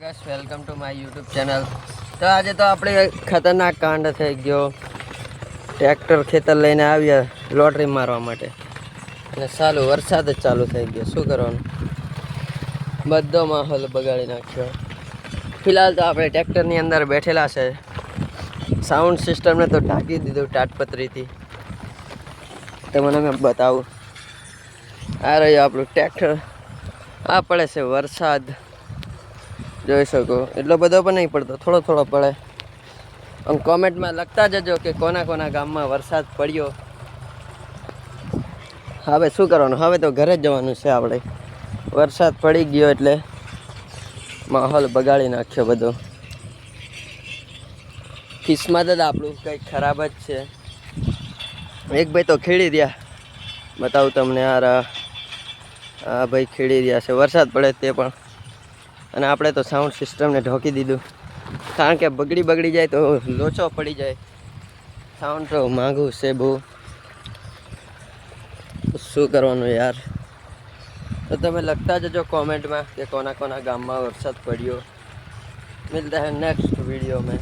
Guys welcome to my YouTube channel. તો આજે તો આપણે ખતરનાક કાંડ થઈ ગયો। ટ્રેક્ટર ખેતર લઈને આવ્યા લોટરી મારવા માટે અને વરસાદ જ ચાલુ થઈ ગયો। શું કરવાનું, બધો માહોલ બગાડી નાખ્યો। ફિલહાલ તો આપણે ટ્રેક્ટરની અંદર બેઠેલા છે। સાઉન્ડ સિસ્ટમને તો ઢાંકી દીધું તાટપત્રીથી। તમને મેં બતાવું, આ રહ્યું આપણું ટ્રેક્ટર। આ પડે છે વરસાદ, જોઈ શકો। એટલો બધો પણ નહીં પડતો, થોડો થોડો પડે। અને કોમેન્ટમાં લખતા જજો કે કોના કોના ગામમાં વરસાદ પડ્યો। હવે શું કરવાનું, હવે તો ઘરે જ જવાનું છે આપણે। વરસાદ પડી ગયો એટલે માહોલ બગાડી નાખ્યો બધો। કિસ્મત જ આપણું કંઈક ખરાબ જ છે। એક ભાઈ તો ખેડી રહ્યા, બતાવું તમને। આ ભાઈ ખેડી રહ્યા છે, વરસાદ પડે તે પણ। અને આપણે તો સાઉન્ડ સિસ્ટમને ઢોકી દીધું, કારણ કે બગડી જાય તો લોચો પડી જાય। સાઉન્ડ તો માગું છે બહુ, શું કરવાનું યાર। તો તમે લખતા જજો કોમેન્ટમાં કે કોના કોના ગામમાં વરસાદ પડ્યો। મિલતા હે નેક્સ્ટ वीडियो में।